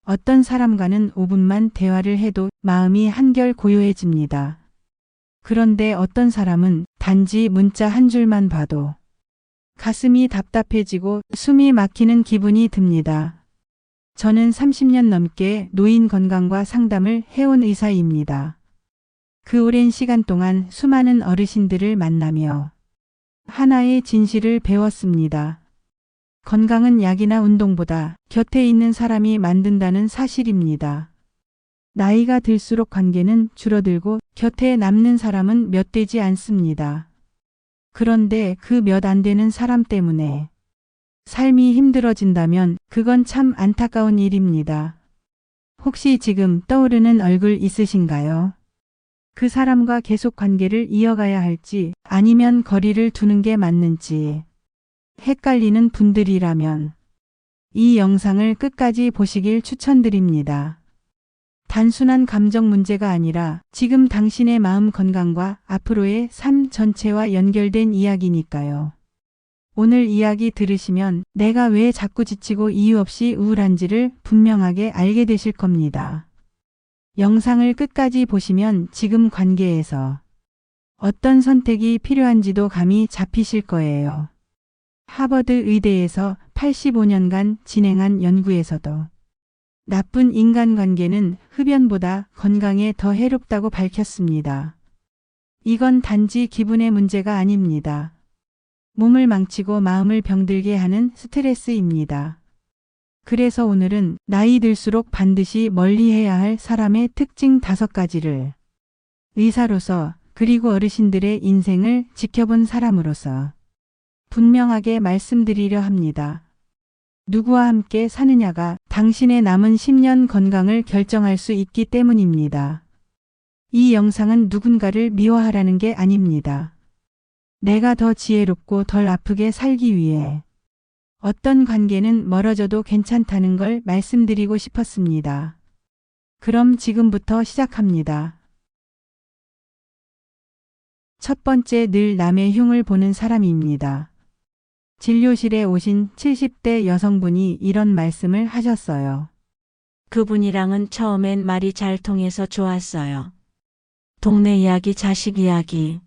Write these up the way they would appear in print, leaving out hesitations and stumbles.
어떤 사람과는 5분만 대화를 해도 마음이 한결 고요해집니다. 그런데 어떤 사람은 단지 문자 한 줄만 봐도 가슴이 답답해지고 숨이 막히는 기분이 듭니다. 저는 30년 넘게 노인 건강과 상담을 해온 의사입니다. 그 오랜 시간 동안 수많은 어르신들을 만나며 하나의 진실을 배웠습니다. 건강은 약이나 운동보다 곁에 있는 사람이 만든다는 사실입니다. 나이가 들수록 관계는 줄어들고 곁에 남는 사람은 몇 되지 않습니다. 그런데 그 몇 안 되는 사람 때문에 삶이 힘들어진다면 그건 참 안타까운 일입니다. 혹시 지금 떠오르는 얼굴 있으신가요? 그 사람과 계속 관계를 이어가야 할지 아니면 거리를 두는 게 맞는지 헷갈리는 분들이라면 이 영상을 끝까지 보시길 추천드립니다. 단순한 감정 문제가 아니라 지금 당신의 마음 건강과 앞으로의 삶 전체와 연결된 이야기니까요. 오늘 이야기 들으시면 내가 왜 자꾸 지치고 이유 없이 우울한지를 분명하게 알게 되실 겁니다. 영상을 끝까지 보시면 지금 관계에서 어떤 선택이 필요한지도 감이 잡히실 거예요. 하버드 의대에서 85년간 진행한 연구에서도 나쁜 인간관계는 흡연보다 건강에 더 해롭다고 밝혔습니다. 이건 단지 기분의 문제가 아닙니다. 몸을 망치고 마음을 병들게 하는 스트레스입니다. 그래서 오늘은 나이 들수록 반드시 멀리해야 할 사람의 특징 5가지를 의사로서 그리고 어르신들의 인생을 지켜본 사람으로서 분명하게 말씀드리려 합니다. 누구와 함께 사느냐가 당신의 남은 10년 건강을 결정할 수 있기 때문입니다. 이 영상은 누군가를 미워하라는 게 아닙니다. 내가 더 지혜롭고 덜 아프게 살기 위해 어떤 관계는 멀어져도 괜찮다는 걸 말씀드리고 싶었습니다. 그럼 지금부터 시작합니다. 첫 번째, 늘 남의 흉을 보는 사람입니다. 진료실에 오신 70대 여성분이 이런 말씀을 하셨어요. 그분이랑은 처음엔 말이 잘 통해서 좋았어요. 동네 이야기, 자식 이야기.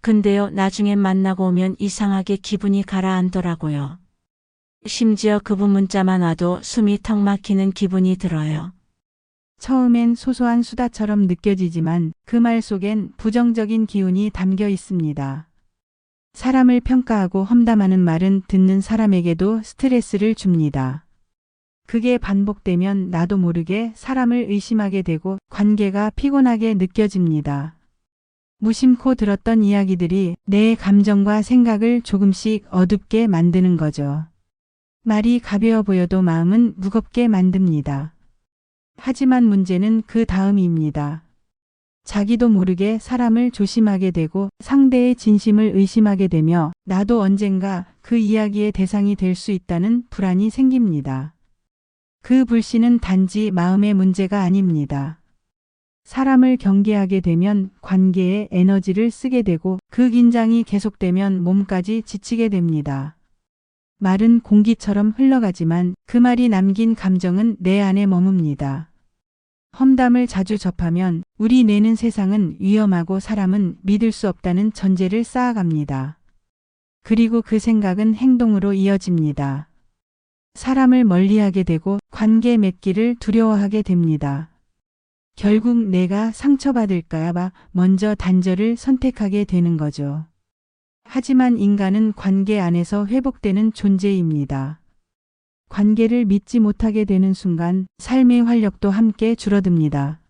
근데요, 나중에 만나고 오면 이상하게 기분이 가라앉더라고요. 심지어 그분 문자만 와도 숨이 턱 막히는 기분이 들어요. 처음엔 소소한 수다처럼 느껴지지만 그 말 속엔 부정적인 기운이 담겨 있습니다. 사람을 평가하고 험담하는 말은 듣는 사람에게도 스트레스를 줍니다. 그게 반복되면 나도 모르게 사람을 의심하게 되고 관계가 피곤하게 느껴집니다. 무심코 들었던 이야기들이 내 감정과 생각을 조금씩 어둡게 만드는 거죠. 말이 가벼워 보여도 마음은 무겁게 만듭니다. 하지만 문제는 그 다음입니다. 자기도 모르게 사람을 조심하게 되고 상대의 진심을 의심하게 되며 나도 언젠가 그 이야기의 대상이 될 수 있다는 불안이 생깁니다. 그 불신은 단지 마음의 문제가 아닙니다. 사람을 경계하게 되면 관계에 에너지를 쓰게 되고 그 긴장이 계속되면 몸까지 지치게 됩니다. 말은 공기처럼 흘러가지만 그 말이 남긴 감정은 내 안에 머뭅니다. 험담을 자주 접하면 우리 내는 세상은 위험하고 사람은 믿을 수 없다는 전제를 쌓아갑니다. 그리고 그 생각은 행동으로 이어집니다. 사람을 멀리하게 되고 관계 맺기를 두려워하게 됩니다. 결국 내가 상처받을까 봐 먼저 단절을 선택하게 되는 거죠. 하지만 인간은 관계 안에서 회복되는 존재입니다. 관계를 믿지 못하게 되는 순간 삶의 활력도 함께 줄어듭니다.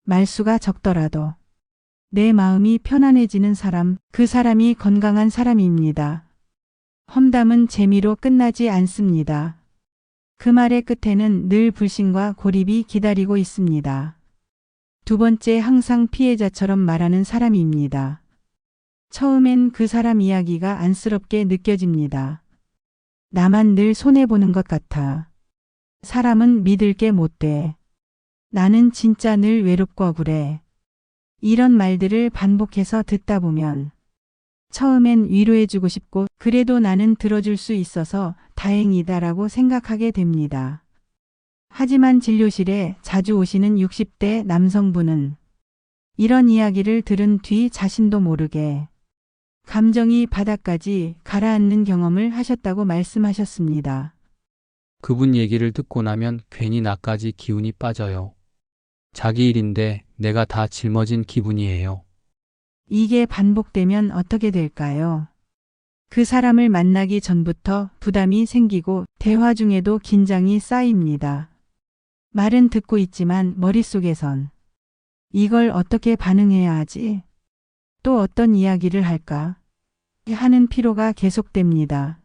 말수가 적더라도 내 마음이 편안해지는 사람, 그 사람이 건강한 사람입니다. 험담은 재미로 끝나지 않습니다. 그 말의 끝에는 늘 불신과 고립이 기다리고 있습니다. 두 번째, 항상 피해자처럼 말하는 사람입니다. 처음엔 그 사람 이야기가 안쓰럽게 느껴집니다. 나만 늘 손해보는 것 같아. 사람은 믿을 게 못 돼. 나는 진짜 늘 외롭고 억울해. 이런 말들을 반복해서 듣다 보면 처음엔 위로해주고 싶고 그래도 나는 들어줄 수 있어서 다행이다라고 생각하게 됩니다. 하지만 진료실에 자주 오시는 60대 남성분은 이런 이야기를 들은 뒤 자신도 모르게 감정이 바닥까지 가라앉는 경험을 하셨다고 말씀하셨습니다. 그분 얘기를 듣고 나면 괜히 나까지 기운이 빠져요. 자기 일인데 내가 다 짊어진 기분이에요. 이게 반복되면 어떻게 될까요? 그 사람을 만나기 전부터 부담이 생기고 대화 중에도 긴장이 쌓입니다. 말은 듣고 있지만 머릿속에선 이걸 어떻게 반응해야 하지? 또 어떤 이야기를 할까? 하는 피로가 계속됩니다.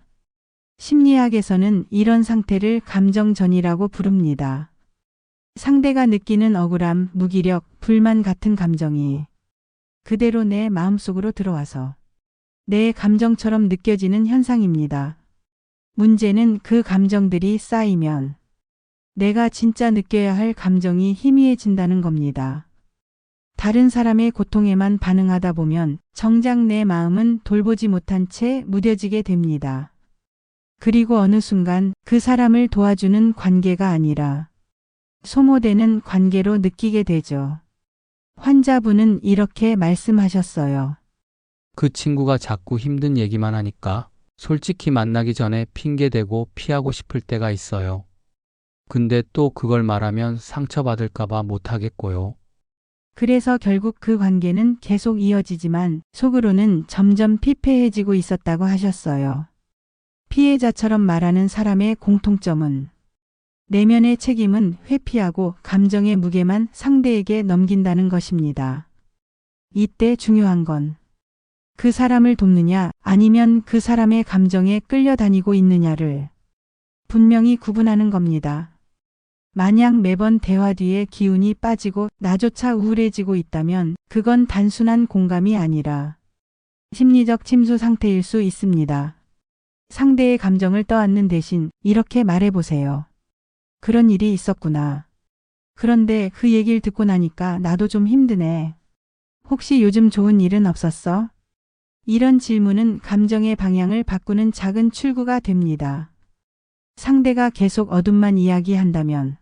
심리학에서는 이런 상태를 감정전이라고 부릅니다. 상대가 느끼는 억울함, 무기력, 불만 같은 감정이 그대로 내 마음속으로 들어와서 내 감정처럼 느껴지는 현상입니다. 문제는 그 감정들이 쌓이면 내가 진짜 느껴야 할 감정이 희미해진다는 겁니다. 다른 사람의 고통에만 반응하다 보면 정작 내 마음은 돌보지 못한 채 무뎌지게 됩니다. 그리고 어느 순간 그 사람을 도와주는 관계가 아니라 소모되는 관계로 느끼게 되죠. 환자분은 이렇게 말씀하셨어요. 그 친구가 자꾸 힘든 얘기만 하니까 솔직히 만나기 전에 핑계대고 피하고 싶을 때가 있어요. 근데 또 그걸 말하면 상처받을까봐 못하겠고요. 그래서 결국 그 관계는 계속 이어지지만 속으로는 점점 피폐해지고 있었다고 하셨어요. 피해자처럼 말하는 사람의 공통점은 내면의 책임은 회피하고 감정의 무게만 상대에게 넘긴다는 것입니다. 이때 중요한 건 그 사람을 돕느냐 아니면 그 사람의 감정에 끌려다니고 있느냐를 분명히 구분하는 겁니다. 만약 매번 대화 뒤에 기운이 빠지고 나조차 우울해지고 있다면 그건 단순한 공감이 아니라 심리적 침수 상태일 수 있습니다. 상대의 감정을 떠안는 대신 이렇게 말해보세요. 그런 일이 있었구나. 그런데 그 얘기를 듣고 나니까 나도 좀 힘드네. 혹시 요즘 좋은 일은 없었어? 이런 질문은 감정의 방향을 바꾸는 작은 출구가 됩니다. 상대가 계속 어둠만 이야기한다면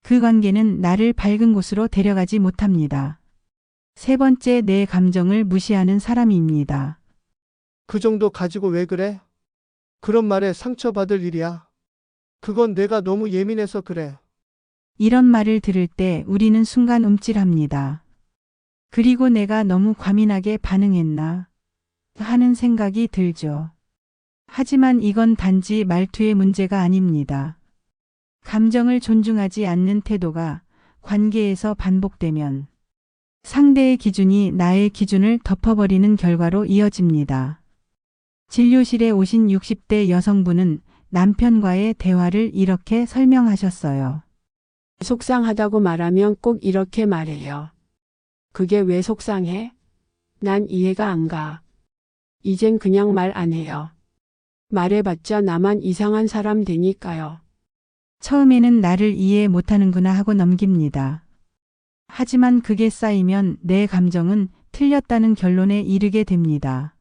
그 관계는 나를 밝은 곳으로 데려가지 못합니다. 세 번째, 내 감정을 무시하는 사람입니다. 그 정도 가지고 왜 그래? 그런 말에 상처받을 일이야. 그건 내가 너무 예민해서 그래. 이런 말을 들을 때 우리는 순간 움찔합니다. 그리고 내가 너무 과민하게 반응했나 하는 생각이 들죠. 하지만 이건 단지 말투의 문제가 아닙니다. 감정을 존중하지 않는 태도가 관계에서 반복되면 상대의 기준이 나의 기준을 덮어버리는 결과로 이어집니다. 진료실에 오신 60대 여성분은 남편과의 대화를 이렇게 설명하셨어요. 속상하다고 말하면 꼭 이렇게 말해요. 그게 왜 속상해? 난 이해가 안 가. 이젠 그냥 말 안 해요. 말해봤자 나만 이상한 사람 되니까요. 처음에는 나를 이해 못하는구나 하고 넘깁니다. 하지만 그게 쌓이면 내 감정은 틀렸다는 결론에 이르게 됩니다.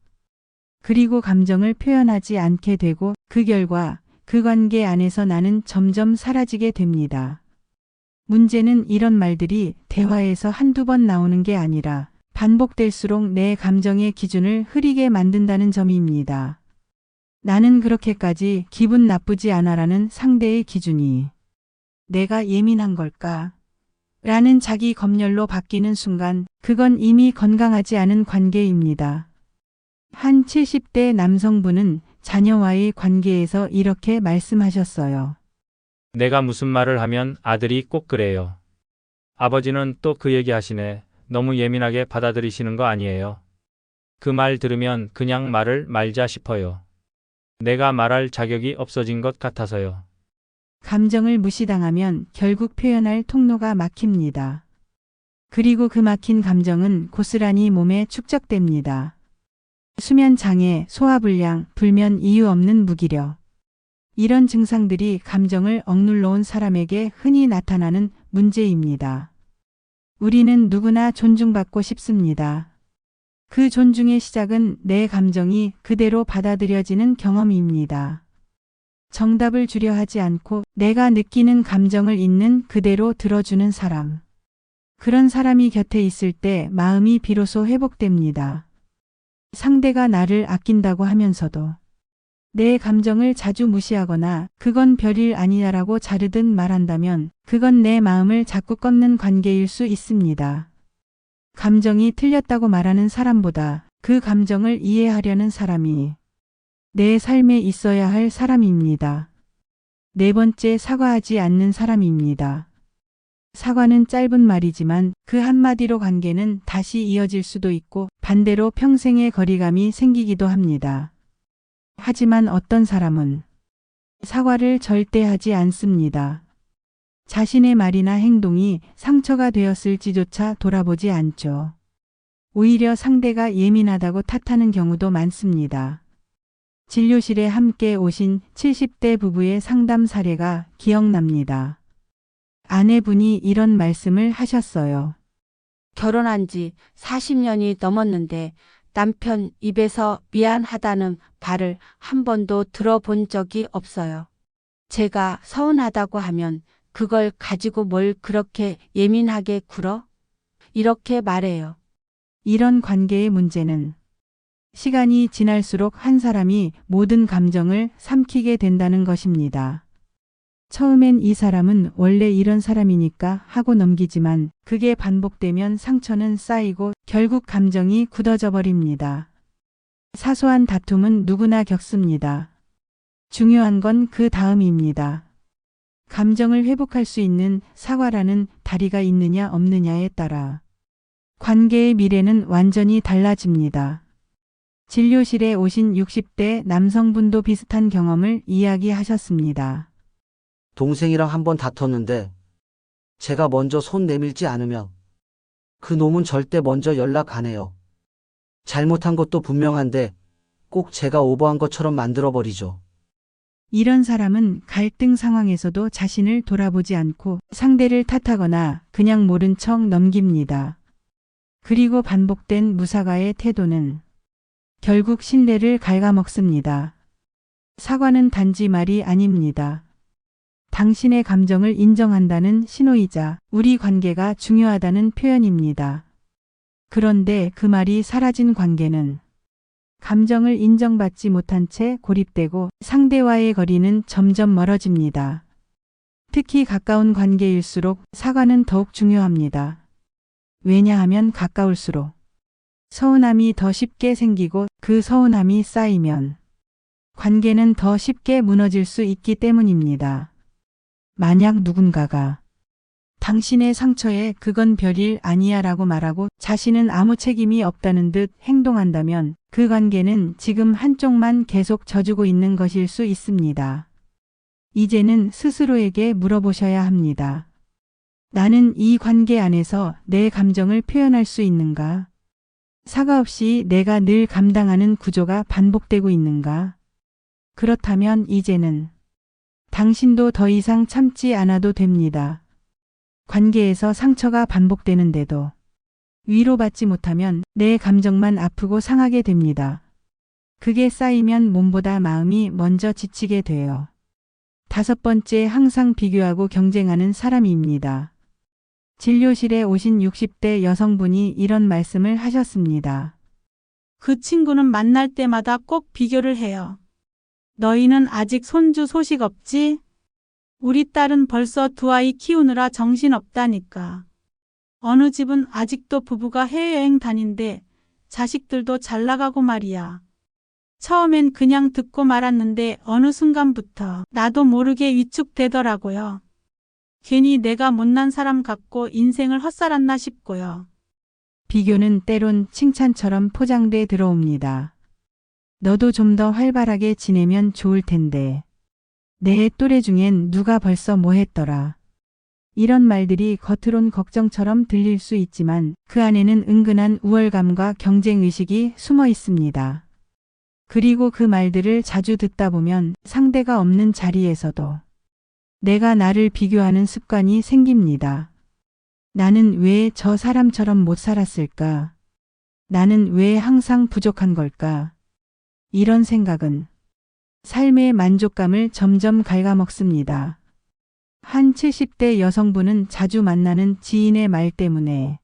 그리고 감정을 표현하지 않게 되고 그 결과 그 관계 안에서 나는 점점 사라지게 됩니다. 문제는 이런 말들이 대화에서 한두 번 나오는 게 아니라 반복될수록 내 감정의 기준을 흐리게 만든다는 점입니다. 나는 그렇게까지 기분 나쁘지 않아라는 상대의 기준이 내가 예민한 걸까? 라는 자기 검열로 바뀌는 순간 그건 이미 건강하지 않은 관계입니다. 한 70대 남성분은 자녀와의 관계에서 이렇게 말씀하셨어요. 내가 무슨 말을 하면 아들이 꼭 그래요. 아버지는 또 그 얘기 하시네. 너무 예민하게 받아들이시는 거 아니에요. 그 말 들으면 그냥 말을 말자 싶어요. 내가 말할 자격이 없어진 것 같아서요. 감정을 무시당하면 결국 표현할 통로가 막힙니다. 그리고 그 막힌 감정은 고스란히 몸에 축적됩니다. 수면 장애, 소화불량, 불면, 이유 없는 무기력. 이런 증상들이 감정을 억눌러 온 사람에게 흔히 나타나는 문제입니다. 우리는 누구나 존중받고 싶습니다. 그 존중의 시작은 내 감정이 그대로 받아들여지는 경험입니다. 정답을 주려 하지 않고 내가 느끼는 감정을 있는 그대로 들어주는 사람. 그런 사람이 곁에 있을 때 마음이 비로소 회복됩니다. 상대가 나를 아낀다고 하면서도 내 감정을 자주 무시하거나 그건 별일 아니야라고 자르듯 말한다면 그건 내 마음을 자꾸 꺾는 관계일 수 있습니다. 감정이 틀렸다고 말하는 사람보다 그 감정을 이해하려는 사람이 내 삶에 있어야 할 사람입니다. 네 번째, 사과하지 않는 사람입니다. 사과는 짧은 말이지만 그 한마디로 관계는 다시 이어질 수도 있고 반대로 평생의 거리감이 생기기도 합니다. 하지만 어떤 사람은 사과를 절대 하지 않습니다. 자신의 말이나 행동이 상처가 되었을지조차 돌아보지 않죠. 오히려 상대가 예민하다고 탓하는 경우도 많습니다. 진료실에 함께 오신 70대 부부의 상담 사례가 기억납니다. 아내분이 이런 말씀을 하셨어요. 결혼한 지 40년이 넘었는데 남편 입에서 미안하다는 말을 한 번도 들어본 적이 없어요. 제가 서운하다고 하면 그걸 가지고 뭘 그렇게 예민하게 굴어? 이렇게 말해요. 이런 관계의 문제는 시간이 지날수록 한 사람이 모든 감정을 삼키게 된다는 것입니다. 처음엔 이 사람은 원래 이런 사람이니까 하고 넘기지만 그게 반복되면 상처는 쌓이고 결국 감정이 굳어져 버립니다. 사소한 다툼은 누구나 겪습니다. 중요한 건 그 다음입니다. 감정을 회복할 수 있는 사과라는 다리가 있느냐 없느냐에 따라 관계의 미래는 완전히 달라집니다. 진료실에 오신 60대 남성분도 비슷한 경험을 이야기하셨습니다. 동생이랑 한번 다퉜는데 제가 먼저 손 내밀지 않으면 그 놈은 절대 먼저 연락 안 해요. 잘못한 것도 분명한데 꼭 제가 오버한 것처럼 만들어버리죠. 이런 사람은 갈등 상황에서도 자신을 돌아보지 않고 상대를 탓하거나 그냥 모른 척 넘깁니다. 그리고 반복된 무사과의 태도는 결국 신뢰를 갉아먹습니다. 사과는 단지 말이 아닙니다. 당신의 감정을 인정한다는 신호이자 우리 관계가 중요하다는 표현입니다. 그런데 그 말이 사라진 관계는 감정을 인정받지 못한 채 고립되고 상대와의 거리는 점점 멀어집니다. 특히 가까운 관계일수록 사과는 더욱 중요합니다. 왜냐하면 가까울수록 서운함이 더 쉽게 생기고 그 서운함이 쌓이면 관계는 더 쉽게 무너질 수 있기 때문입니다. 만약 누군가가 당신의 상처에 그건 별일 아니야 라고 말하고 자신은 아무 책임이 없다는 듯 행동한다면 그 관계는 지금 한쪽만 계속 져주고 있는 것일 수 있습니다. 이제는 스스로에게 물어보셔야 합니다. 나는 이 관계 안에서 내 감정을 표현할 수 있는가? 사과 없이 내가 늘 감당하는 구조가 반복되고 있는가? 그렇다면 이제는 당신도 더 이상 참지 않아도 됩니다. 관계에서 상처가 반복되는데도 위로받지 못하면 내 감정만 아프고 상하게 됩니다. 그게 쌓이면 몸보다 마음이 먼저 지치게 돼요. 5번째, 항상 비교하고 경쟁하는 사람입니다. 진료실에 오신 60대 여성분이 이런 말씀을 하셨습니다. 그 친구는 만날 때마다 꼭 비교를 해요. 너희는 아직 손주 소식 없지? 우리 딸은 벌써 2아이 키우느라 정신없다니까. 어느 집은 아직도 부부가 해외여행 다닌대 자식들도 잘 나가고 말이야. 처음엔 그냥 듣고 말았는데 어느 순간부터 나도 모르게 위축되더라고요. 괜히 내가 못난 사람 같고 인생을 헛살았나 싶고요. 비교는 때론 칭찬처럼 포장돼 들어옵니다. 너도 좀 더 활발하게 지내면 좋을 텐데. 내 또래 중엔 누가 벌써 뭐 했더라. 이런 말들이 겉으론 걱정처럼 들릴 수 있지만 그 안에는 은근한 우월감과 경쟁의식이 숨어 있습니다. 그리고 그 말들을 자주 듣다 보면 상대가 없는 자리에서도 내가 나를 비교하는 습관이 생깁니다. 나는 왜 저 사람처럼 못 살았을까? 나는 왜 항상 부족한 걸까? 이런 생각은 삶의 만족감을 점점 갉아먹습니다. 한 70대 여성분은 자주 만나는 지인의 말 때문에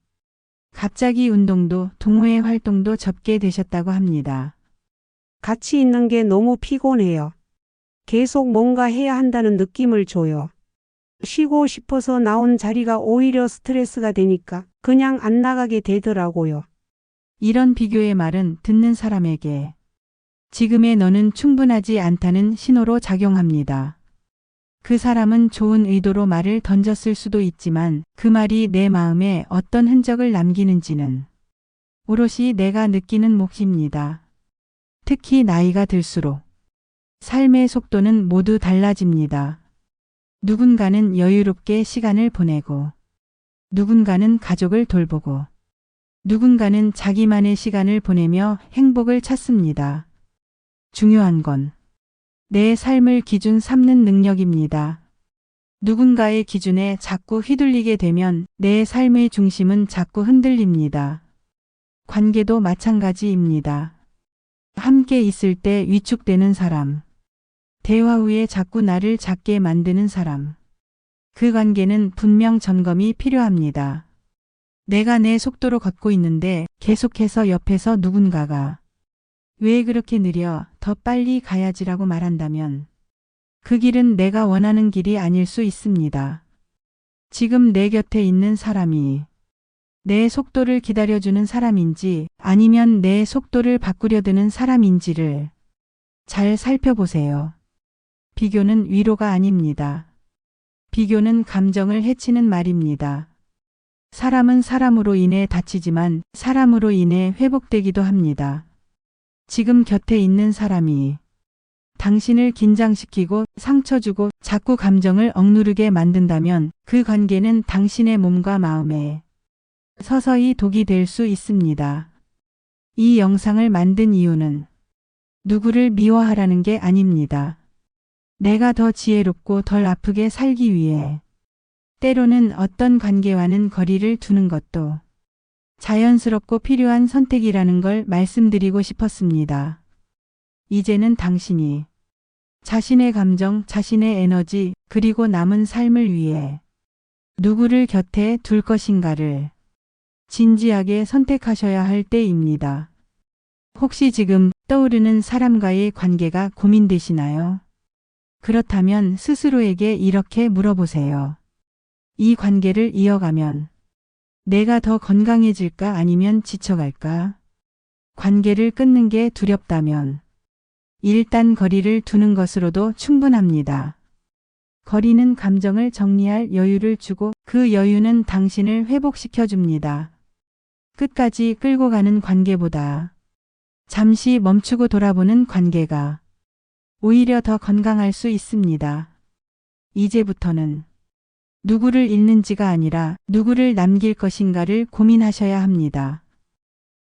갑자기 운동도 동호회 활동도 접게 되셨다고 합니다. 같이 있는 게 너무 피곤해요. 계속 뭔가 해야 한다는 느낌을 줘요. 쉬고 싶어서 나온 자리가 오히려 스트레스가 되니까 그냥 안 나가게 되더라고요. 이런 비교의 말은 듣는 사람에게 지금의 너는 충분하지 않다는 신호로 작용합니다. 그 사람은 좋은 의도로 말을 던졌을 수도 있지만 그 말이 내 마음에 어떤 흔적을 남기는지는 오롯이 내가 느끼는 몫입니다. 특히 나이가 들수록 삶의 속도는 모두 달라집니다. 누군가는 여유롭게 시간을 보내고 누군가는 가족을 돌보고 누군가는 자기만의 시간을 보내며 행복을 찾습니다. 중요한 건 내 삶을 기준 삼는 능력입니다. 누군가의 기준에 자꾸 휘둘리게 되면 내 삶의 중심은 자꾸 흔들립니다. 관계도 마찬가지입니다. 함께 있을 때 위축되는 사람, 대화 후에 자꾸 나를 작게 만드는 사람, 그 관계는 분명 점검이 필요합니다. 내가 내 속도로 걷고 있는데 계속해서 옆에서 누군가가 왜 그렇게 느려? 더 빨리 가야지라고 말한다면 그 길은 내가 원하는 길이 아닐 수 있습니다. 지금 내 곁에 있는 사람이 내 속도를 기다려주는 사람인지 아니면 내 속도를 바꾸려 드는 사람인지를 잘 살펴보세요. 비교는 위로가 아닙니다. 비교는 감정을 해치는 말입니다. 사람은 사람으로 인해 다치지만 사람으로 인해 회복되기도 합니다. 지금 곁에 있는 사람이 당신을 긴장시키고 상처 주고 자꾸 감정을 억누르게 만든다면 그 관계는 당신의 몸과 마음에 서서히 독이 될 수 있습니다. 이 영상을 만든 이유는 누구를 미워하라는 게 아닙니다. 내가 더 지혜롭고 덜 아프게 살기 위해 때로는 어떤 관계와는 거리를 두는 것도 자연스럽고 필요한 선택이라는 걸 말씀드리고 싶었습니다. 이제는 당신이 자신의 감정, 자신의 에너지, 그리고 남은 삶을 위해 누구를 곁에 둘 것인가를 진지하게 선택하셔야 할 때입니다. 혹시 지금 떠오르는 사람과의 관계가 고민되시나요? 그렇다면 스스로에게 이렇게 물어보세요. 이 관계를 이어가면 내가 더 건강해질까 아니면 지쳐갈까? 관계를 끊는 게 두렵다면 일단 거리를 두는 것으로도 충분합니다. 거리는 감정을 정리할 여유를 주고 그 여유는 당신을 회복시켜 줍니다. 끝까지 끌고 가는 관계보다 잠시 멈추고 돌아보는 관계가 오히려 더 건강할 수 있습니다. 이제부터는 누구를 잃는지가 아니라 누구를 남길 것인가를 고민하셔야 합니다.